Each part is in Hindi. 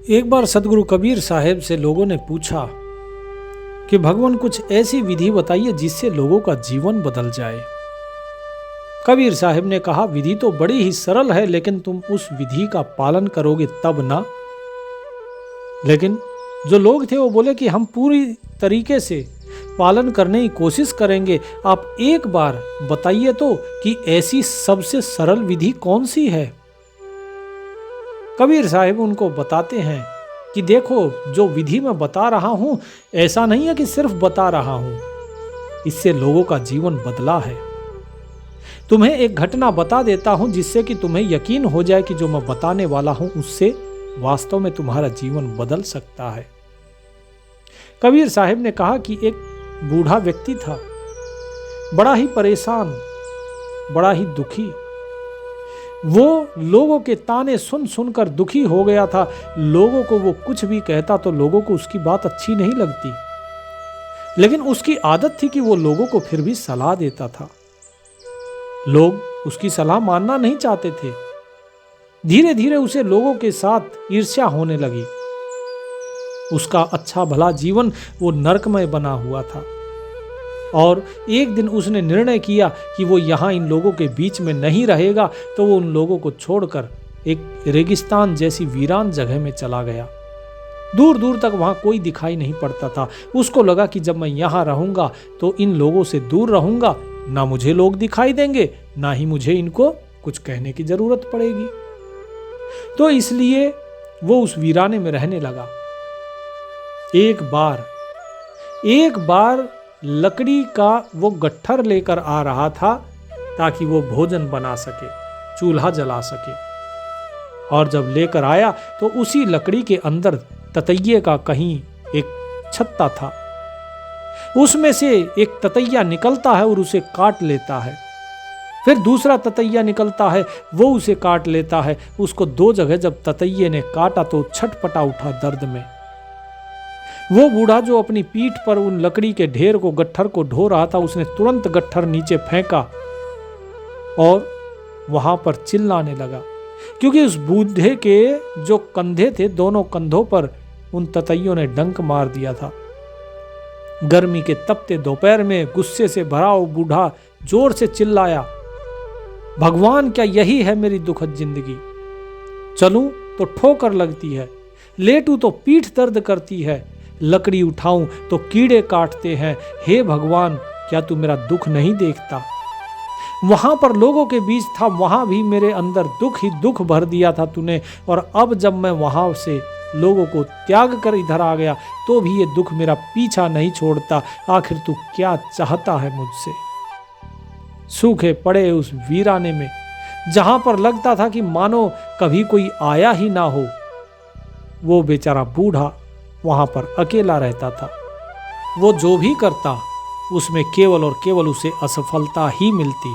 एक बार सदगुरु कबीर साहब से लोगों ने पूछा कि भगवान कुछ ऐसी विधि बताइए जिससे लोगों का जीवन बदल जाए। कबीर साहब ने कहा, विधि तो बड़ी ही सरल है, लेकिन तुम उस विधि का पालन करोगे तब ना। लेकिन जो लोग थे वो बोले कि हम पूरी तरीके से पालन करने की कोशिश करेंगे, आप एक बार बताइए तो कि ऐसी सबसे सरल विधि कौन सी है। कबीर साहब उनको बताते हैं कि देखो, जो विधि मैं बता रहा हूं ऐसा नहीं है कि सिर्फ बता रहा हूं, इससे लोगों का जीवन बदला है। तुम्हें एक घटना बता देता हूं जिससे कि तुम्हें यकीन हो जाए कि जो मैं बताने वाला हूं उससे वास्तव में तुम्हारा जीवन बदल सकता है। कबीर साहब ने कहा कि एक बूढ़ा व्यक्ति था, बड़ा ही परेशान, बड़ा ही दुखी। वो लोगों के ताने सुन सुनकर दुखी हो गया था। लोगों को वो कुछ भी कहता तो लोगों को उसकी बात अच्छी नहीं लगती, लेकिन उसकी आदत थी कि वो लोगों को फिर भी सलाह देता था। लोग उसकी सलाह मानना नहीं चाहते थे। धीरे धीरे उसे लोगों के साथ ईर्ष्या होने लगी। उसका अच्छा भला जीवन वो नरकमय बना हुआ था। और एक दिन उसने निर्णय किया कि वो यहाँ इन लोगों के बीच में नहीं रहेगा, तो वो उन लोगों को छोड़कर एक रेगिस्तान जैसी वीरान जगह में चला गया। दूर दूर तक वहाँ कोई दिखाई नहीं पड़ता था। उसको लगा कि जब मैं यहाँ रहूँगा तो इन लोगों से दूर रहूँगा, ना मुझे लोग दिखाई देंगे, ना ही मुझे इनको कुछ कहने की जरूरत पड़ेगी। तो इसलिए वो उस वीराने में रहने लगा। एक बार लकड़ी का वो गट्ठर लेकर आ रहा था ताकि वो भोजन बना सके, चूल्हा जला सके। और जब लेकर आया तो उसी लकड़ी के अंदर ततैये का कहीं एक छत्ता था। उसमें से एक ततैया निकलता है और उसे काट लेता है। फिर दूसरा ततैया निकलता है, वो उसे काट लेता है। उसको 2 जगह जब ततैये ने काटा तो छटपटा उठा दर्द में। वो बूढ़ा जो अपनी पीठ पर उन लकड़ी के ढेर को, गट्ठर को ढो रहा था, उसने तुरंत गट्ठर नीचे फेंका और वहां पर चिल्लाने लगा, क्योंकि उस बूढ़े के जो कंधे थे, दोनों कंधों पर उन ततैयों ने डंक मार दिया था। गर्मी के तपते दोपहर में गुस्से से भरा वो बूढ़ा जोर से चिल्लाया, भगवान, क्या यही है मेरी दुखद जिंदगी? चलूं तो ठोकर लगती है, लेटूं तो पीठ दर्द करती है, लकड़ी उठाऊं तो कीड़े काटते हैं। हे भगवान, क्या तू मेरा दुख नहीं देखता? वहां पर लोगों के बीच था, वहां भी मेरे अंदर दुख ही दुख भर दिया था तूने। और अब जब मैं वहां से लोगों को त्याग कर इधर आ गया तो भी ये दुख मेरा पीछा नहीं छोड़ता। आखिर तू क्या चाहता है मुझसे? सूखे पड़े उस वीराने में, जहां पर लगता था कि मानो कभी कोई आया ही ना हो, वो बेचारा बूढ़ा वहां पर अकेला रहता था। वो जो भी करता उसमें केवल और केवल उसे असफलता ही मिलती।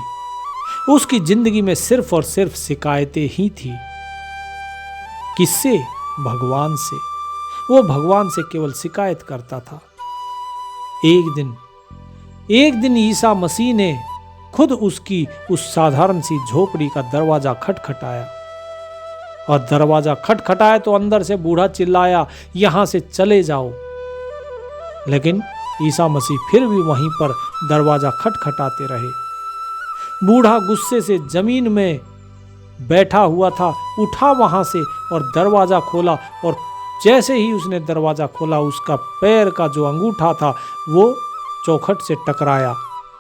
उसकी जिंदगी में सिर्फ और सिर्फ शिकायतें ही थी। किससे? भगवान से। वो भगवान से केवल शिकायत करता था। एक दिन ईसा मसीह ने खुद उसकी उस साधारण सी झोपड़ी का दरवाजा खटखटाया। और दरवाजा खटखटाया तो अंदर से बूढ़ा चिल्लाया, यहां से चले जाओ। लेकिन ईसा मसीह फिर भी वहीं पर दरवाजा खटखटाते रहे। बूढ़ा गुस्से से जमीन में बैठा हुआ था, उठा वहां से और दरवाजा खोला। और जैसे ही उसने दरवाजा खोला, उसका पैर का जो अंगूठा था वो चौखट से टकराया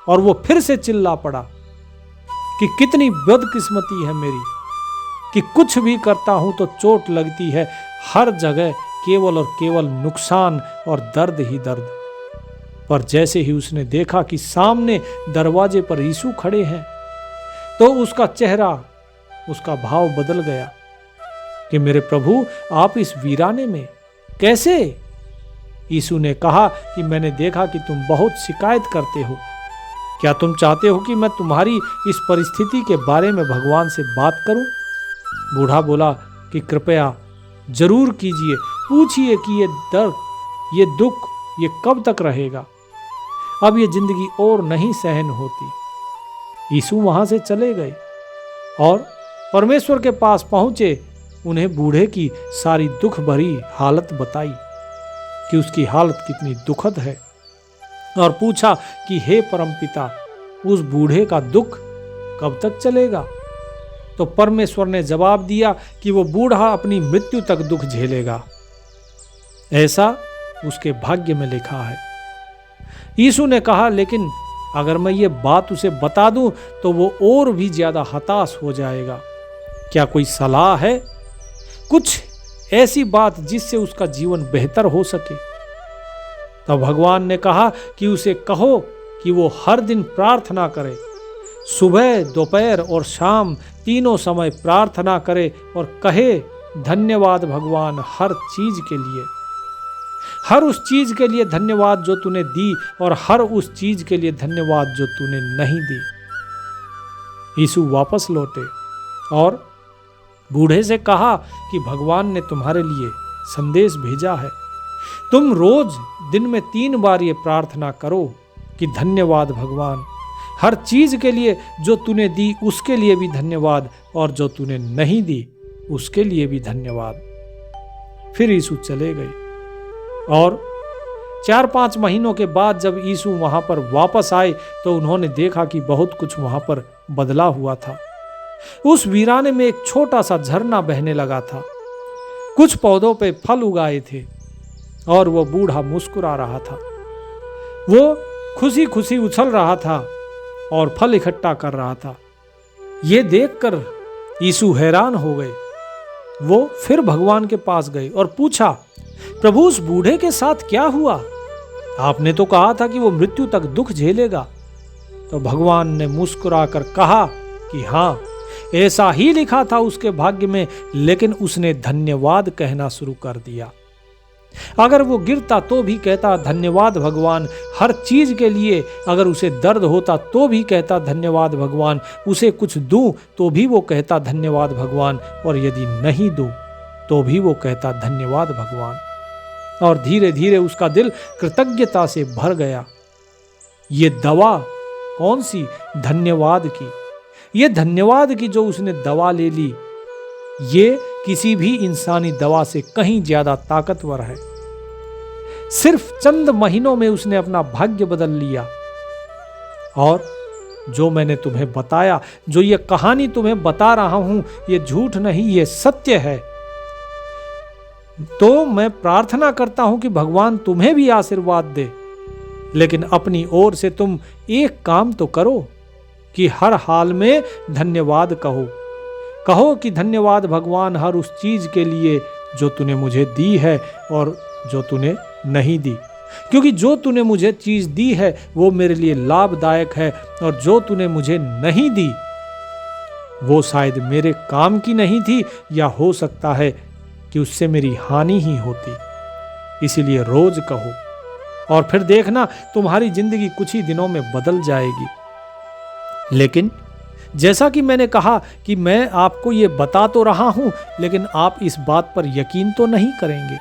और वो फिर से चिल्ला पड़ा कि कितनी बदकिस्मती है मेरी कि कुछ भी करता हूं तो चोट लगती है। हर जगह केवल और केवल नुकसान और दर्द ही दर्द। पर जैसे ही उसने देखा कि सामने दरवाजे पर यीशु खड़े हैं, तो उसका चेहरा, उसका भाव बदल गया कि मेरे प्रभु, आप इस वीराने में कैसे? यीशु ने कहा कि मैंने देखा कि तुम बहुत शिकायत करते हो। क्या तुम चाहते हो कि मैं तुम्हारी इस परिस्थिति के बारे में भगवान से बात करूं? बूढ़ा बोला कि कृपया जरूर कीजिए, पूछिए कि ये दर्द, ये दुख, ये कब तक रहेगा? अब ये जिंदगी और नहीं सहन होती। यीशु वहां से चले गए और परमेश्वर के पास पहुंचे उन्हें बूढ़े की सारी दुख भरी हालत बताई कि उसकी हालत कितनी दुखद है, और पूछा कि हे परमपिता, उस बूढ़े का दुख कब तक चलेगा? तो परमेश्वर ने जवाब दिया कि वो बूढ़ा अपनी मृत्यु तक दुख झेलेगा, ऐसा उसके भाग्य में लिखा है। यीशु ने कहा, लेकिन अगर मैं ये बात उसे बता दूं तो वो और भी ज्यादा हताश हो जाएगा। क्या कोई सलाह है? कुछ ऐसी बात जिससे उसका जीवन बेहतर हो सके। तब भगवान ने कहा कि उसे कहो कि वो हर दिन प्रार्थना करे, सुबह, दोपहर और शाम तीनों समय प्रार्थना करे और कहे, धन्यवाद भगवान हर चीज के लिए, हर उस चीज के लिए धन्यवाद जो तूने दी और हर उस चीज के लिए धन्यवाद जो तूने नहीं दी। यीशु वापस लौटे और बूढ़े से कहा कि भगवान ने तुम्हारे लिए संदेश भेजा है। तुम रोज दिन में 3 बार ये प्रार्थना करो कि धन्यवाद भगवान, हर चीज के लिए जो तूने दी उसके लिए भी धन्यवाद, और जो तूने नहीं दी उसके लिए भी धन्यवाद। फिर यीशु चले गए और 4-5 महीनों के बाद जब यीशु वहां पर वापस आए तो उन्होंने देखा कि बहुत कुछ वहां पर बदला हुआ था। उस वीराने में एक छोटा सा झरना बहने लगा था, कुछ पौधों पे फल उगाए थे और वो बूढ़ा मुस्कुरा रहा था। वो खुशी खुशी उछल रहा था और फल इकट्ठा कर रहा था। ये देखकर यीशु हैरान हो गए। वो फिर भगवान के पास गए और पूछा, प्रभु उस बूढ़े के साथ क्या हुआ? आपने तो कहा था कि वो मृत्यु तक दुख झेलेगा। तो भगवान ने मुस्कुराकर कहा कि हाँ, ऐसा ही लिखा था उसके भाग्य में, लेकिन उसने धन्यवाद कहना शुरू कर दिया। अगर वो गिरता तो भी कहता धन्यवाद भगवान, हर चीज के लिए। अगर उसे दर्द होता तो भी कहता धन्यवाद भगवान, उसे कुछ दूं तो भी वो कहता धन्यवाद भगवान, और यदि नहीं दूं तो भी वो कहता धन्यवाद भगवान। और धीरे धीरे उसका दिल कृतज्ञता से भर गया। ये दवा कौन सी? धन्यवाद की। ये धन्यवाद की जो उसने दवा ले ली, ये किसी भी इंसानी दवा से कहीं ज्यादा ताकतवर है। सिर्फ चंद महीनों में उसने अपना भाग्य बदल लिया। और जो मैंने तुम्हें बताया, जो ये कहानी तुम्हें बता रहा हूं, ये झूठ नहीं, ये सत्य है। तो मैं प्रार्थना करता हूं कि भगवान तुम्हें भी आशीर्वाद दे, लेकिन अपनी ओर से तुम एक काम तो करो कि हर हाल में धन्यवाद कहो। कहो कि धन्यवाद भगवान हर उस चीज के लिए जो तूने मुझे दी है और जो तूने नहीं दी, क्योंकि जो तूने मुझे चीज दी है वो मेरे लिए लाभदायक है, और जो तूने मुझे नहीं दी वो शायद मेरे काम की नहीं थी, या हो सकता है कि उससे मेरी हानि ही होती। इसीलिए रोज कहो, और फिर देखना तुम्हारी जिंदगी कुछ ही दिनों में बदल जाएगी। लेकिन जैसा कि मैंने कहा कि मैं आपको ये बता तो रहा हूं, लेकिन आप इस बात पर यकीन तो नहीं करेंगे।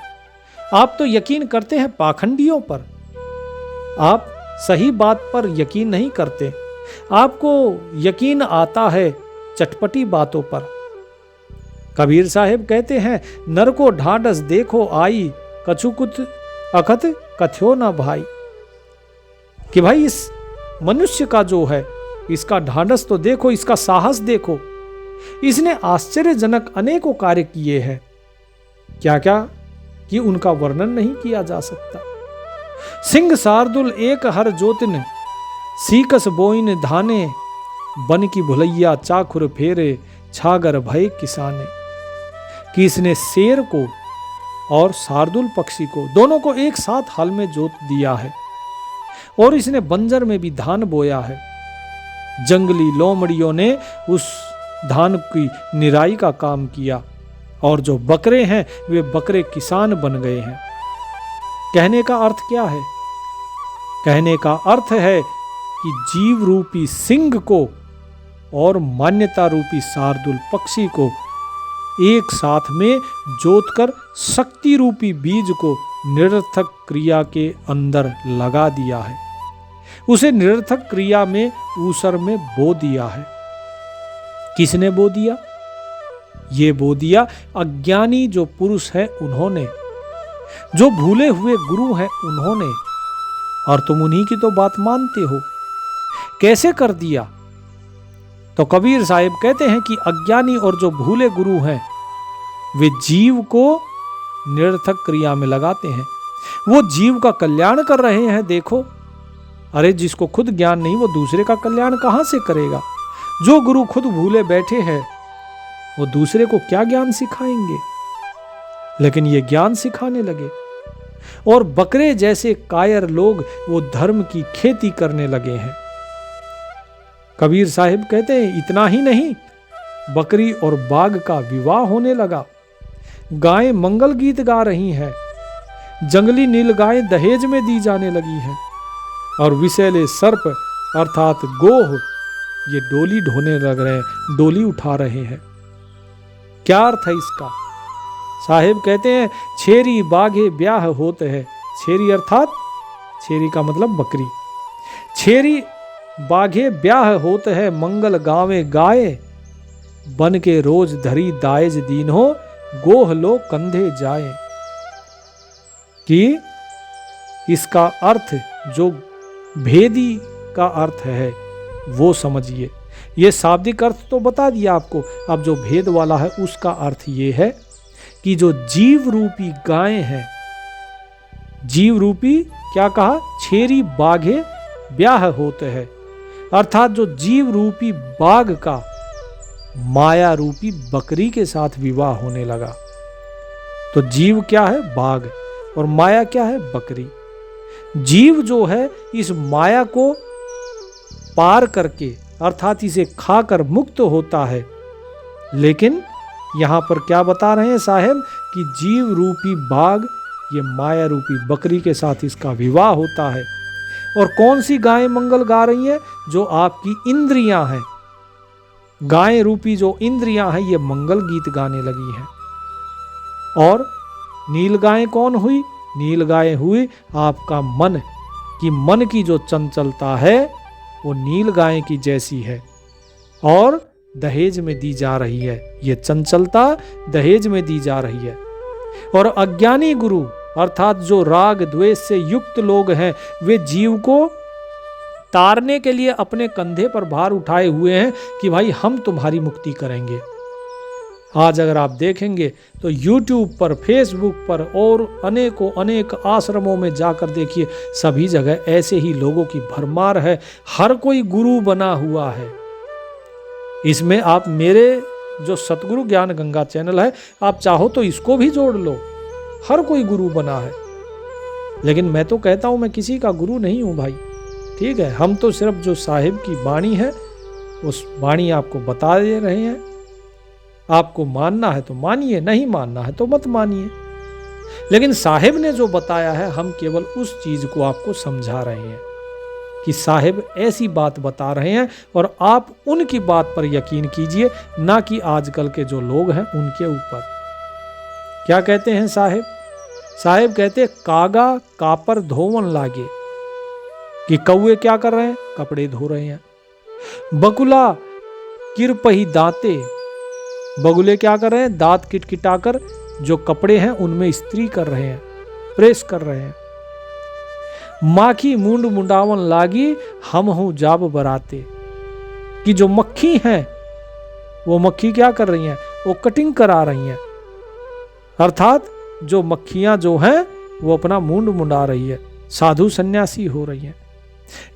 आप तो यकीन करते हैं पाखंडियों पर, आप सही बात पर यकीन नहीं करते। आपको यकीन आता है चटपटी बातों पर। कबीर साहब कहते हैं, नर को ढांढस देखो आई, कछुकुत अखत कथ्यो ना भाई। कि भाई इस मनुष्य का जो है, इसका ढांढस तो देखो, इसका साहस देखो। इसने आश्चर्यजनक अनेकों कार्य किए हैं, क्या क्या कि उनका वर्णन नहीं किया जा सकता। सिंह शार्दुल एक हर जोतिन, सीकस बोइन धाने, बन की भुलैया चाखुर फेरे, छागर भय किसाने। कि इसने शेर को और शार्दुल पक्षी को, दोनों को एक साथ हल में जोत दिया है, और इसने बंजर में भी धान बोया है। जंगली लोमड़ियों ने उस धान की निराई का काम किया, और जो बकरे हैं वे बकरे किसान बन गए हैं। कहने का अर्थ क्या है? कहने का अर्थ है कि जीव रूपी सिंह को और मान्यता रूपी शार्दुल पक्षी को एक साथ में जोतकर शक्ति रूपी बीज को निरर्थक क्रिया के अंदर लगा दिया है। उसे निरर्थक क्रिया में ऊसर में बो दिया है। किसने बो दिया? ये बो दिया अज्ञानी जो पुरुष है उन्होंने, जो भूले हुए गुरु हैं उन्होंने, और तुम उन्हीं की तो बात मानते हो। कैसे कर दिया? तो कबीर साहिब कहते हैं कि अज्ञानी और जो भूले गुरु हैं वे जीव को निरर्थक क्रिया में लगाते हैं। वो जीव का कल्याण कर रहे हैं। देखो, अरे जिसको खुद ज्ञान नहीं वो दूसरे का कल्याण कहां से करेगा? जो गुरु खुद भूले बैठे हैं वो दूसरे को क्या ज्ञान सिखाएंगे? लेकिन ये ज्ञान सिखाने लगे। और बकरे जैसे कायर लोग वो धर्म की खेती करने लगे हैं। कबीर साहिब कहते हैं इतना ही नहीं, बकरी और बाघ का विवाह होने लगा। गायें मंगल गीत गा रही हैं। जंगली नीलगाय दहेज में दी जाने लगी हैं। और विषैले सर्प अर्थात गोह ये डोली ढोने लग रहे हैं, डोली उठा रहे हैं। क्या अर्थ है इसका? साहिब कहते हैं छेरी बाघे ब्याह होते हैं। छेरी अर्थात, छेरी का मतलब बकरी। छेरी बाघे ब्याह होते हैं, मंगल गावे गाए, बन के रोज धरी दायज दीन हो, गोह लो कंधे जाए। कि इसका अर्थ जो भेदी का अर्थ है वो समझिए। ये शाब्दिक अर्थ तो बता दिया आपको, अब जो भेद वाला है उसका अर्थ ये है कि जो जीव रूपी गायें हैं, जीव रूपी क्या कहा? छेरी बाघे ब्याह होते हैं, अर्थात जो जीव रूपी बाघ का माया रूपी बकरी के साथ विवाह होने लगा। तो जीव क्या है? बाघ, और माया क्या है? बकरी। जीव जो है इस माया को पार करके अर्थात इसे खाकर मुक्त होता है। लेकिन यहां पर क्या बता रहे हैं साहेब कि जीव रूपी बाघ ये माया रूपी बकरी के साथ इसका विवाह होता है। और कौन सी गायें मंगल गा रही हैं? जो आपकी इंद्रियां हैं, गाय रूपी जो इंद्रियां हैं ये मंगल गीत गाने लगी हैं। और नील गाय कौन हुई? नील गाय हुई आपका मन, कि मन की जो चंचलता है वो नील गाय की जैसी है और दहेज में दी जा रही है। ये चंचलता दहेज में दी जा रही है। और अज्ञानी गुरु अर्थात जो राग द्वेष से युक्त लोग हैं वे जीव को तारने के लिए अपने कंधे पर भार उठाए हुए हैं कि भाई हम तुम्हारी मुक्ति करेंगे। आज अगर आप देखेंगे तो YouTube पर, Facebook पर और अनेक आश्रमों में जाकर देखिए, सभी जगह ऐसे ही लोगों की भरमार है। हर कोई गुरु बना हुआ है। इसमें आप मेरे जो सतगुरु ज्ञान गंगा चैनल है, आप चाहो तो इसको भी जोड़ लो। हर कोई गुरु बना है। लेकिन मैं तो कहता हूं मैं किसी का गुरु नहीं हूं भाई, ठीक है। हम तो सिर्फ जो साहिब की वाणी है उस वाणी आपको बता दे रहे हैं। आपको मानना है तो मानिए, नहीं मानना है तो मत मानिए। लेकिन साहिब ने जो बताया है हम केवल उस चीज को आपको समझा रहे हैं कि साहिब ऐसी बात बता रहे हैं और आप उनकी बात पर यकीन कीजिए, ना कि आजकल के जो लोग हैं उनके ऊपर। क्या कहते हैं साहिब? साहिब कहते कागा कापर धोवन लागे, कि कौवे क्या कर रहे हैं? कपड़े धो रहे हैं। बकुला किरपही दांते, बगुले क्या कर रहे हैं? दांत किटकिटाकर जो कपड़े हैं उनमें इस्त्री कर रहे हैं, प्रेस कर रहे हैं। माखी मुंड मुंडावन लागी, हम हूं जाब बराते, कि जो मक्खी हैं वो मक्खी क्या कर रही हैं? वो कटिंग करा रही हैं। अर्थात जो मक्खियां जो हैं वो अपना मुंड मुंडा रही है, साधु सन्यासी हो रही हैं।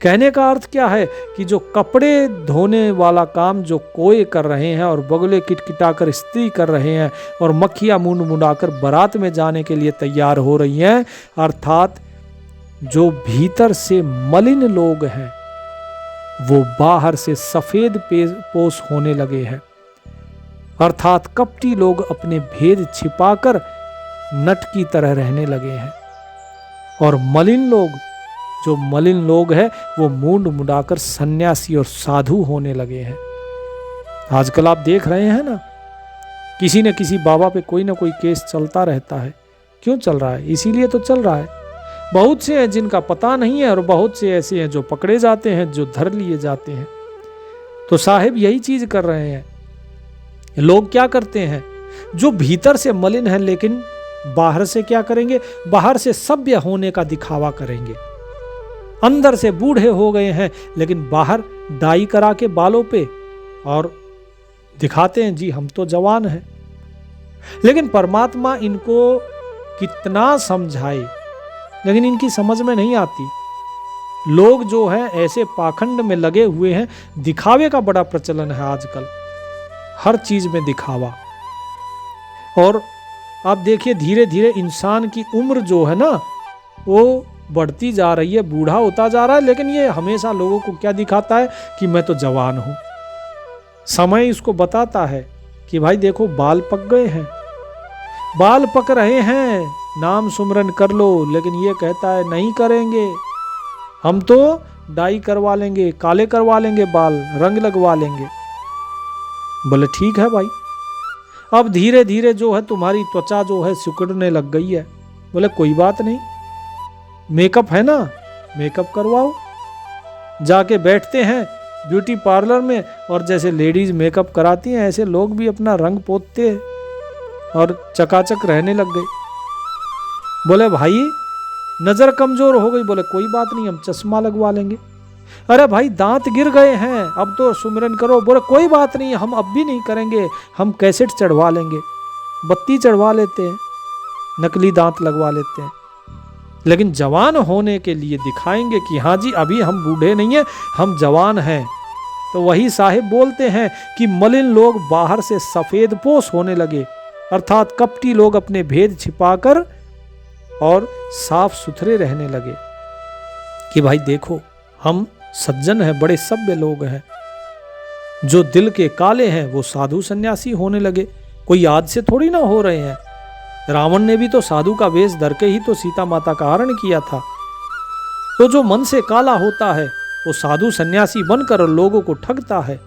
कहने का अर्थ क्या है कि जो कपड़े धोने वाला काम जो कोए कर रहे हैं और बगुले किटकिटाकर इस्त्री कर रहे हैं और मक्खियां मुंड मुंडाकर बारात में जाने के लिए तैयार हो रही हैं, अर्थात जो भीतर से मलिन लोग हैं वो बाहर से सफेद पोश होने लगे हैं। अर्थात कपटी लोग अपने भेद छिपाकर नट की तरह रहने लगे हैं। और मलिन लोग, जो मलिन लोग हैं वो मुंड मुंडाकर सन्यासी और साधु होने लगे हैं। आजकल आप देख रहे हैं ना, किसी न किसी बाबा पे कोई ना कोई केस चलता रहता है। क्यों चल रहा है? इसीलिए तो चल रहा है। बहुत से हैं जिनका पता नहीं है और बहुत से ऐसे हैं जो पकड़े जाते हैं, जो धर लिए जाते हैं। तो साहिब यही चीज कर रहे हैं लोग क्या करते हैं, जो भीतर से मलिन है लेकिन बाहर से क्या करेंगे, बाहर से सभ्य होने का दिखावा करेंगे। अंदर से बूढ़े हो गए हैं लेकिन बाहर डाई करा के बालों पे और दिखाते हैं जी हम तो जवान हैं। लेकिन परमात्मा इनको कितना समझाए, लेकिन इनकी समझ में नहीं आती। लोग जो है ऐसे पाखंड में लगे हुए हैं। दिखावे का बड़ा प्रचलन है आजकल, हर चीज में दिखावा। और आप देखिए धीरे धीरे इंसान की उम्र जो है ना वो बढ़ती जा रही है, बूढ़ा होता जा रहा है, लेकिन ये हमेशा लोगों को क्या दिखाता है कि मैं तो जवान हूं। समय इसको बताता है कि भाई देखो बाल पक गए हैं, बाल पक रहे हैं, नाम सुमरन कर लो। लेकिन ये कहता है नहीं करेंगे, हम तो डाई करवा लेंगे, काले करवा लेंगे बाल, रंग लगवा लेंगे। बोले ठीक है भाई, अब धीरे धीरे जो है तुम्हारी त्वचा जो है सिकुड़ने लग गई है। बोले कोई बात नहीं, मेकअप है ना, मेकअप करवाओ। जाके बैठते हैं ब्यूटी पार्लर में और जैसे लेडीज मेकअप कराती हैं ऐसे लोग भी अपना रंग पोतते हैं और चकाचक रहने लग गए। बोले भाई नजर कमजोर हो गई, बोले कोई बात नहीं हम चश्मा लगवा लेंगे। अरे भाई दांत गिर गए हैं, अब तो सुमिरन करो। बोले कोई बात नहीं हम अब भी नहीं करेंगे, हम कैसेट चढ़वा लेंगे, बत्ती चढ़वा लेते हैं, नकली दांत लगवा लेते हैं। लेकिन जवान होने के लिए दिखाएंगे कि हाँ जी अभी हम बूढ़े नहीं हैं, हम जवान हैं। तो वही साहिब बोलते हैं कि मलिन लोग बाहर से सफेद पोश होने लगे, अर्थात कपटी लोग अपने भेद छिपाकर और साफ सुथरे रहने लगे कि भाई देखो हम सज्जन हैं, बड़े सभ्य लोग हैं। जो दिल के काले हैं वो साधु सन्यासी होने लगे, कोई आज से थोड़ी ना हो रहे हैं। रावण ने भी तो साधु का वेश धर के ही तो सीता माता का हरण किया था। तो जो मन से काला होता है वो साधु सन्यासी बनकर लोगों को ठगता है।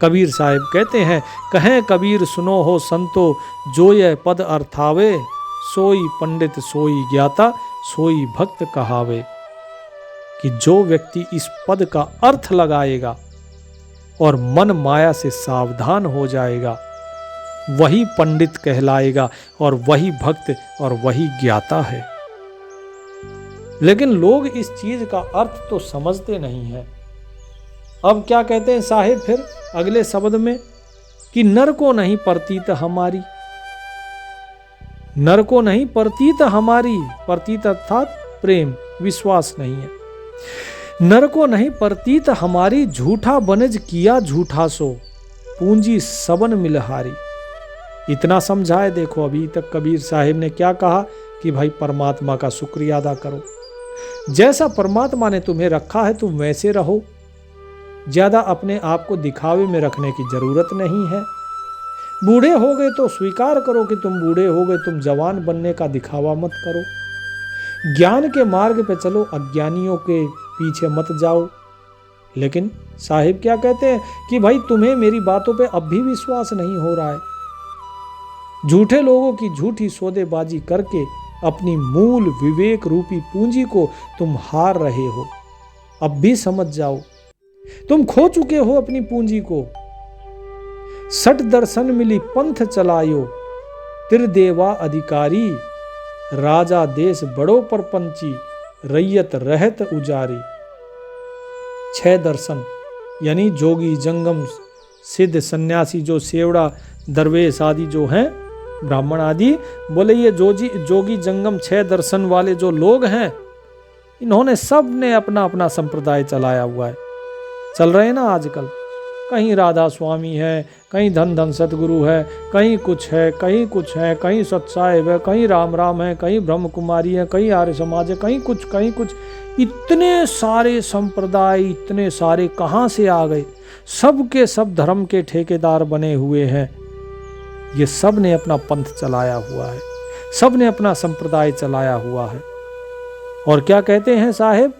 कबीर साहिब कहते हैं, कहें कबीर सुनो हो संतो, जो ये पद अर्थावे, सोई पंडित सोई ज्ञाता, सोई भक्त कहावे। कि जो व्यक्ति इस पद का अर्थ लगाएगा और मन माया से सावधान हो जाएगा वही पंडित कहलाएगा और वही भक्त और वही ज्ञाता है। लेकिन लोग इस चीज का अर्थ तो समझते नहीं है। अब क्या कहते हैं साहिब फिर अगले शब्द में कि नर को नहीं प्रतीत हमारी, नर को नहीं प्रतीत हमारी, प्रतीत अर्थात प्रेम विश्वास नहीं है। नर को नहीं प्रतीत हमारी, झूठा बनज किया झूठा सो, पूंजी सबन मिलहारी। इतना समझाए देखो अभी तक कबीर साहिब ने क्या कहा कि भाई परमात्मा का शुक्रिया अदा करो। जैसा परमात्मा ने तुम्हें रखा है तुम वैसे रहो, ज्यादा अपने आप को दिखावे में रखने की जरूरत नहीं है। बूढ़े हो गए तो स्वीकार करो कि तुम बूढ़े हो गए, तुम जवान बनने का दिखावा मत करो। ज्ञान के मार्ग पे चलो, अज्ञानियों के पीछे मत जाओ। लेकिन साहिब क्या कहते हैं कि भाई तुम्हें मेरी बातों पे अब भी विश्वास नहीं हो रहा है। झूठे लोगों की झूठी सौदेबाजी करके अपनी मूल विवेक रूपी पूंजी को तुम हार रहे हो। अब भी समझ जाओ, तुम खो चुके हो अपनी पूंजी को। सठ दर्शन मिली पंथ चलायो, त्रिदेवा अधिकारी, राजा देश बड़ो परपंची, रैयत रहत उजारी। 6 दर्शन यानी जोगी जंगम सिद्ध सन्यासी जो सेवड़ा दरवेश आदि जो हैं ब्राह्मण आदि, बोले ये जोगी जंगम 6 दर्शन वाले जो लोग हैं इन्होंने सब ने अपना अपना संप्रदाय चलाया हुआ है। चल रहे हैं ना आजकल, कहीं राधा स्वामी है, कहीं धन धन सतगुरु है, कहीं कुछ है, कहीं कुछ है, कहीं सत्साहिब है, कहीं राम राम है, कहीं ब्रह्म कुमारी है, कहीं आर्य समाज है, कहीं कुछ। इतने सारे संप्रदाय, इतने सारे कहाँ से आ गए? सब के सब धर्म के ठेकेदार बने हुए हैं। ये सब ने अपना पंथ चलाया हुआ है, सब ने अपना संप्रदाय चलाया हुआ है। और क्या कहते हैं साहेब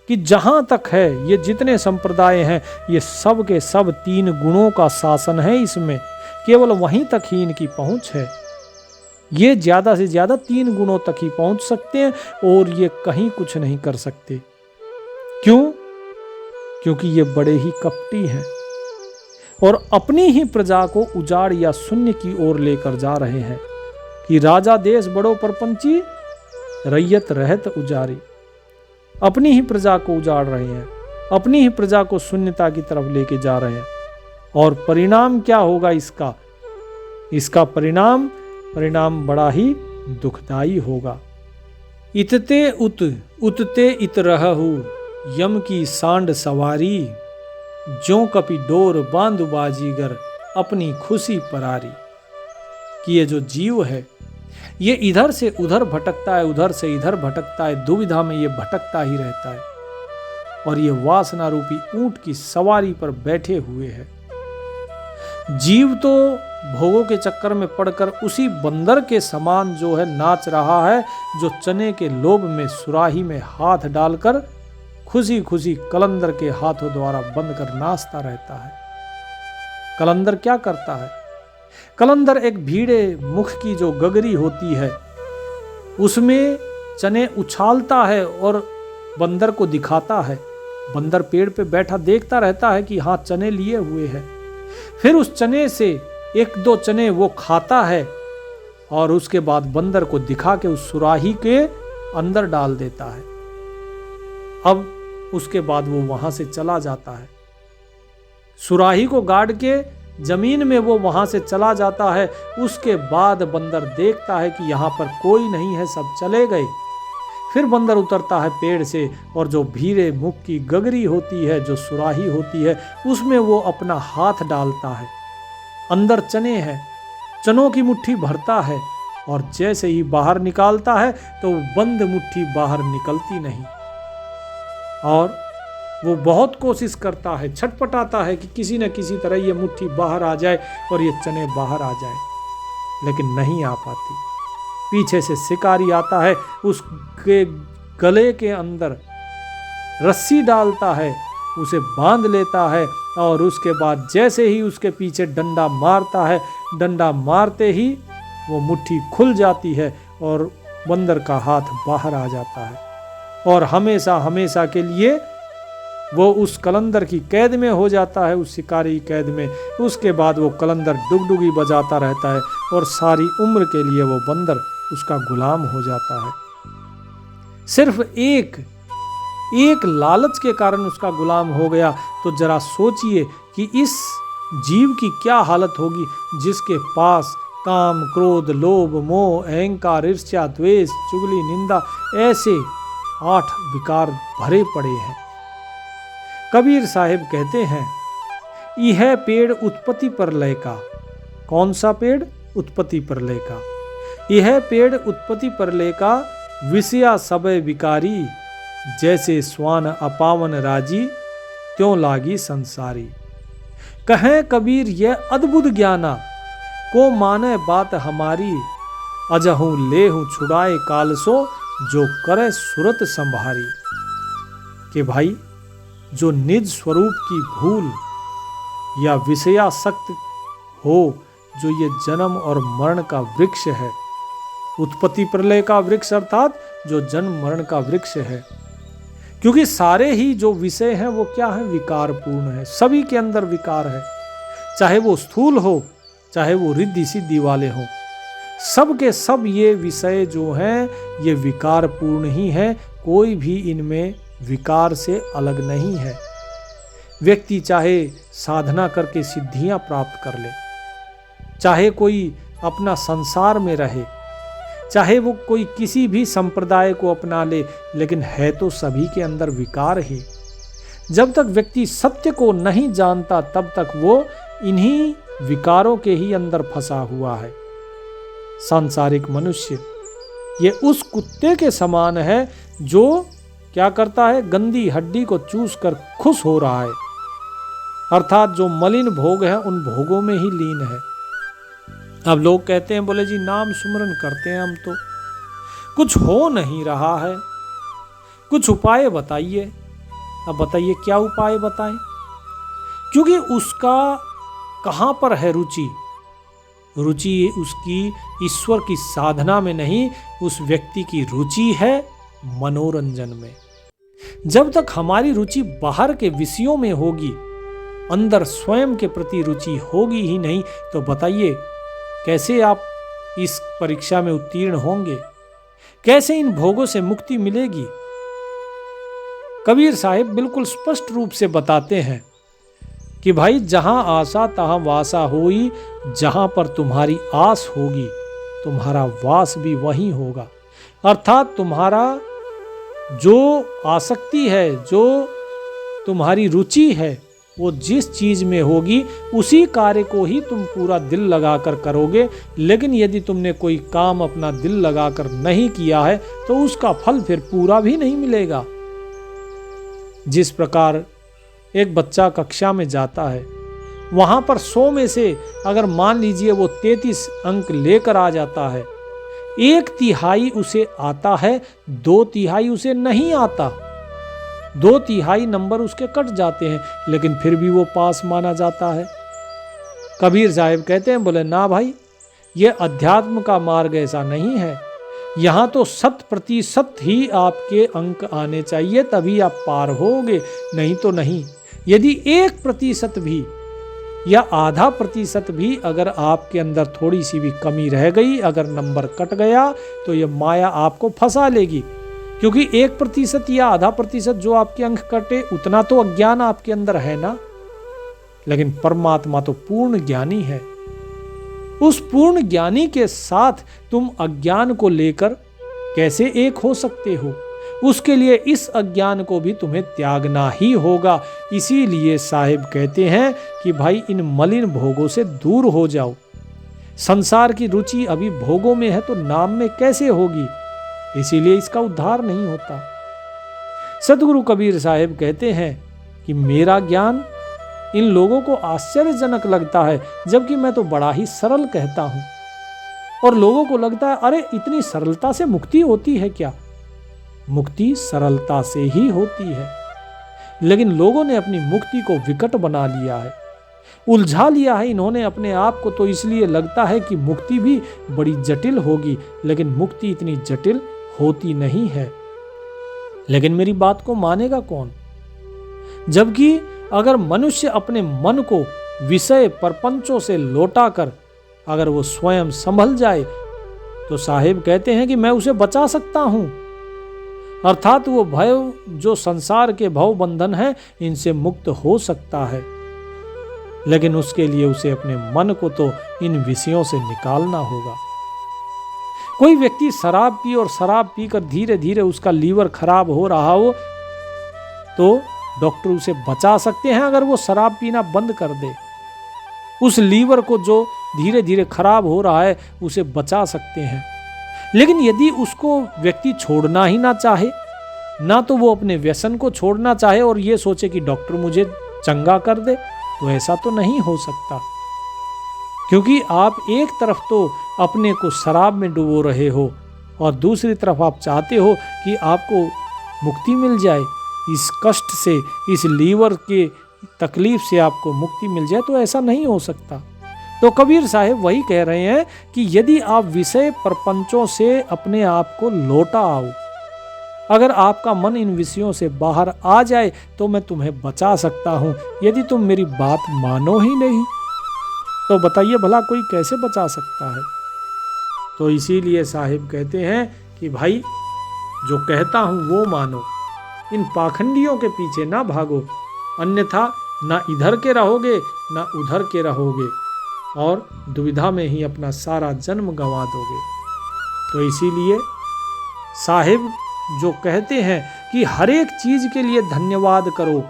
कि जहां तक है ये जितने संप्रदाय हैं ये सब के सब 3 गुणों का शासन है इसमें, केवल वहीं तक ही इनकी पहुंच है। ये ज्यादा से ज्यादा 3 गुणों तक ही पहुंच सकते हैं और ये कहीं कुछ नहीं कर सकते। क्यों? क्योंकि ये बड़े ही कपटी हैं। और अपनी ही प्रजा को उजाड़ या शून्य की ओर लेकर जा रहे हैं कि राजा देश बड़ो परपंची, रैयत रहत उजारी। अपनी ही प्रजा को उजाड़ रहे हैं, अपनी ही प्रजा को शून्यता की तरफ लेके जा रहे हैं। और परिणाम क्या होगा इसका? इसका परिणाम बड़ा ही दुखदाई होगा। इतते उतते इत रहहु, यम की सांड सवारी, ज्यों कपि डोर बांधु बाजीगर, अपनी खुशी परारी। कि ये जो जीव है ये इधर से उधर भटकता है, उधर से इधर भटकता है, दुविधा में ये भटकता ही रहता है। और ये वासना रूपी ऊंट की सवारी पर बैठे हुए है। जीव तो भोगों के चक्कर में पड़कर उसी बंदर के समान जो है नाच रहा है, जो चने के लोभ में सुराही में हाथ डालकर खुशी खुशी कलंदर के हाथों द्वारा बंद कर नाचता रहता है। कलंदर क्या करता है? कलंदर एक भीड़े मुख की जो गगरी होती है उसमें चने उछालता है और बंदर को दिखाता है। बंदर पेड़ पे बैठा देखता रहता है कि हाँ चने लिए हुए हैं। फिर उस चने से एक दो चने वो खाता है और उसके बाद बंदर को दिखा के उस सुराही के अंदर डाल देता है। अब उसके बाद वो वहां से चला जाता है। सुराही को गाड़ के जमीन में वो वहां से चला जाता है। उसके बाद बंदर देखता है कि यहाँ पर कोई नहीं है, सब चले गए। फिर बंदर उतरता है पेड़ से और जो भीरे मुख की गगरी होती है, जो सुराही होती है, उसमें वो अपना हाथ डालता है। अंदर चने हैं, चनों की मुट्ठी भरता है और जैसे ही बाहर निकालता है तो बंद मुट्ठी बाहर निकलती नहीं। और वो बहुत कोशिश करता है, छटपटाता है कि किसी न किसी तरह ये मुट्ठी बाहर आ जाए और ये चने बाहर आ जाए, लेकिन नहीं आ पाती। पीछे से शिकारी आता है, उसके गले के अंदर रस्सी डालता है, उसे बांध लेता है और उसके बाद जैसे ही उसके पीछे डंडा मारता है, डंडा मारते ही वो मुट्ठी खुल जाती है और बंदर का हाथ बाहर आ जाता है और हमेशा हमेशा के लिए वो उस कलंदर की कैद में हो जाता है, उस शिकारी कैद में। उसके बाद वो कलंदर डुगडुगी बजाता रहता है और सारी उम्र के लिए वो बंदर उसका गुलाम हो जाता है। सिर्फ एक लालच के कारण उसका गुलाम हो गया। तो जरा सोचिए कि इस जीव की क्या हालत होगी जिसके पास काम, क्रोध, लोभ, मोह, अहंकार, ईर्ष्या, द्वेष, चुगली, निंदा ऐसे 8 विकार भरे पड़े हैं। कबीर साहिब कहते हैं, यह पेड़ उत्पत्ति पर लय का। कौन सा पेड़? उत्पत्ति पर लय का। यह पेड़ उत्पत्ति पर लय का, विषया सबे विकारी, जैसे स्वान अपावन राजी, त्यों लागी संसारी। कहें कबीर यह अद्भुत ज्ञाना, को माने बात हमारी, अजहू लेहू छुड़ाए काल सो, जो करे सुरत संभारी। कि भाई जो निज स्वरूप की भूल या विषयासक्त हो, जो ये जन्म और मरण का वृक्ष है, उत्पत्ति प्रलय का वृक्ष अर्थात जो जन्म मरण का वृक्ष है। क्योंकि सारे ही जो विषय हैं वो क्या है? विकार पूर्ण है। सभी के अंदर विकार है, चाहे वो स्थूल हो, चाहे वो रिद्धि सिद्धि वाले हो। सब के सब ये विषय जो हैं ये विकार पूर्ण ही है। कोई भी इनमें विकार से अलग नहीं है। व्यक्ति चाहे साधना करके सिद्धियां प्राप्त कर ले, चाहे कोई अपना संसार में रहे, चाहे वो कोई किसी भी संप्रदाय को अपना ले, लेकिन है तो सभी के अंदर विकार ही। जब तक व्यक्ति सत्य को नहीं जानता तब तक वो इन्हीं विकारों के ही अंदर फंसा हुआ है। सांसारिक मनुष्य ये उस कुत्ते के समान है जो क्या करता है? गंदी हड्डी को चूस कर खुश हो रहा है, अर्थात जो मलिन भोग है उन भोगों में ही लीन है। अब लोग कहते हैं, बोले जी नाम सुमरन करते हैं हम तो, कुछ हो नहीं रहा है, कुछ उपाय बताइए। अब बताइए क्या उपाय बताएं? क्योंकि उसका कहां पर है रुचि? रुचि उसकी ईश्वर की साधना में नहीं, उस व्यक्ति की रुचि है मनोरंजन में। जब तक हमारी रुचि बाहर के विषयों में होगी अंदर स्वयं के प्रति रुचि होगी ही नहीं, तो बताइए कैसे आप इस परीक्षा में उत्तीर्ण होंगे, कैसे इन भोगों से मुक्ति मिलेगी। कबीर साहिब बिल्कुल स्पष्ट रूप से बताते हैं कि भाई जहां आशा तहां वासा होई, जहां पर तुम्हारी आस होगी तुम्हारा वास भी वहीं होगा। अर्थात तुम्हारा जो आसक्ति है, जो तुम्हारी रुचि है, वो जिस चीज में होगी उसी कार्य को ही तुम पूरा दिल लगाकर करोगे। लेकिन यदि तुमने कोई काम अपना दिल लगाकर नहीं किया है तो उसका फल फिर पूरा भी नहीं मिलेगा। जिस प्रकार एक बच्चा कक्षा में जाता है, वहां पर 100 में से अगर मान लीजिए वो 33 अंक लेकर आ जाता है, 1/3 उसे आता है, 2/3 उसे नहीं आता, 2/3 नंबर उसके कट जाते हैं, लेकिन फिर भी वो पास माना जाता है। कबीर साहिब कहते हैं, बोले ना भाई, ये अध्यात्म का मार्ग ऐसा नहीं है। यहाँ तो 100% ही आपके अंक आने चाहिए, तभी आप पार होगे, नहीं तो नहीं। यदि 1% भी या आधा प्रतिशत भी अगर आपके अंदर थोड़ी सी भी कमी रह गई, अगर नंबर कट गया, तो ये माया आपको फंसा लेगी। क्योंकि 1% या आधा प्रतिशत जो आपके अंक कटे, उतना तो अज्ञान आपके अंदर है ना। लेकिन परमात्मा तो पूर्ण ज्ञानी है। उस पूर्ण ज्ञानी के साथ तुम अज्ञान को लेकर कैसे एक हो सकते हो? उसके लिए इस अज्ञान को भी तुम्हें त्यागना ही होगा। इसीलिए साहिब कहते हैं कि भाई इन मलिन भोगों से दूर हो जाओ। संसार की रुचि अभी भोगों में है तो नाम में कैसे होगी? इसीलिए इसका उद्धार नहीं होता। सदगुरु कबीर साहिब कहते हैं कि मेरा ज्ञान इन लोगों को आश्चर्यजनक लगता है, जबकि मैं तो बड़ा ही सरल कहता हूं। और लोगों को लगता है अरे इतनी सरलता से मुक्ति होती है क्या? मुक्ति सरलता से ही होती है, लेकिन लोगों ने अपनी मुक्ति को विकट बना लिया है, उलझा लिया है इन्होंने अपने आप को। तो इसलिए लगता है कि मुक्ति भी बड़ी जटिल होगी, लेकिन मुक्ति इतनी जटिल होती नहीं है। लेकिन मेरी बात को मानेगा कौन? जबकि अगर मनुष्य अपने मन को विषय प्रपंचों से लौटाकर अगर वो स्वयं संभल जाए, तो साहिब कहते हैं कि मैं उसे बचा सकता हूं। अर्थात वो भय, जो संसार के भव बंधन है, इनसे मुक्त हो सकता है। लेकिन उसके लिए उसे अपने मन को तो इन विषयों से निकालना होगा। कोई व्यक्ति शराब पी और शराब पीकर धीरे धीरे उसका लीवर खराब हो रहा हो, तो डॉक्टर उसे बचा सकते हैं अगर वो शराब पीना बंद कर दे। उस लीवर को जो धीरे धीरे खराब हो रहा है, उसे बचा सकते हैं। लेकिन यदि उसको व्यक्ति छोड़ना ही ना चाहे, ना तो वो अपने व्यसन को छोड़ना चाहे और ये सोचे कि डॉक्टर मुझे चंगा कर दे, तो ऐसा तो नहीं हो सकता। क्योंकि आप एक तरफ तो अपने को शराब में डुबो रहे हो और दूसरी तरफ आप चाहते हो कि आपको मुक्ति मिल जाए, इस कष्ट से, इस लीवर के तकलीफ से आपको मुक्ति मिल जाए, तो ऐसा नहीं हो सकता। तो कबीर साहिब वही कह रहे हैं कि यदि आप विषय प्रपंचों से अपने आप को लौटा आओ, अगर आपका मन इन विषयों से बाहर आ जाए, तो मैं तुम्हें बचा सकता हूं। यदि तुम मेरी बात मानो ही नहीं, तो बताइए भला कोई कैसे बचा सकता है? तो इसीलिए साहिब कहते हैं कि भाई जो कहता हूं वो मानो, इन पाखंडियों के पीछे ना भागो, अन्यथा ना इधर के रहोगे ना उधर के रहोगे और दुविधा में ही अपना सारा जन्म गंवा दोगे। तो इसीलिए साहिब जो कहते हैं कि हर एक चीज के लिए धन्यवाद करो,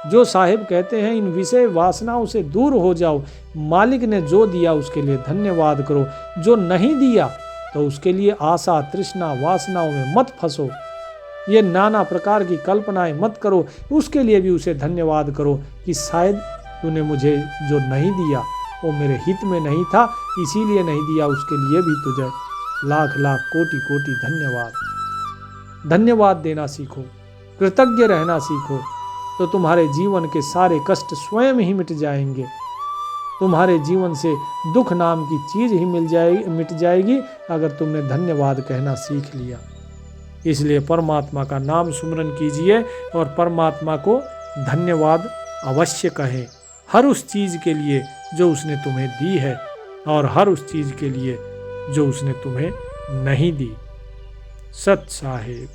जो साहिब कहते हैं इन विषय वासनाओं से दूर हो जाओ, मालिक ने जो दिया उसके लिए धन्यवाद करो, जो नहीं दिया तो उसके लिए आशा तृष्णा वासनाओं में मत फंसो, ये नाना प्रकार की कल्पनाएं मत करो, उसके लिए भी उसे धन्यवाद करो कि शायद तूने मुझे जो नहीं दिया वो मेरे हित में नहीं था, इसीलिए नहीं दिया, उसके लिए भी तुझे लाख लाख कोटि कोटि धन्यवाद। धन्यवाद देना सीखो, कृतज्ञ रहना सीखो, तो तुम्हारे जीवन के सारे कष्ट स्वयं ही मिट जाएंगे। तुम्हारे जीवन से दुख नाम की चीज ही मिट जाएगी अगर तुमने धन्यवाद कहना सीख लिया। इसलिए परमात्मा का नाम सुमरन कीजिए और परमात्मा को धन्यवाद अवश्य कहें। हर उस चीज़ के लिए जो उसने तुम्हें दी है और हर उस चीज़ के लिए जो उसने तुम्हें नहीं दी। सत साहिब।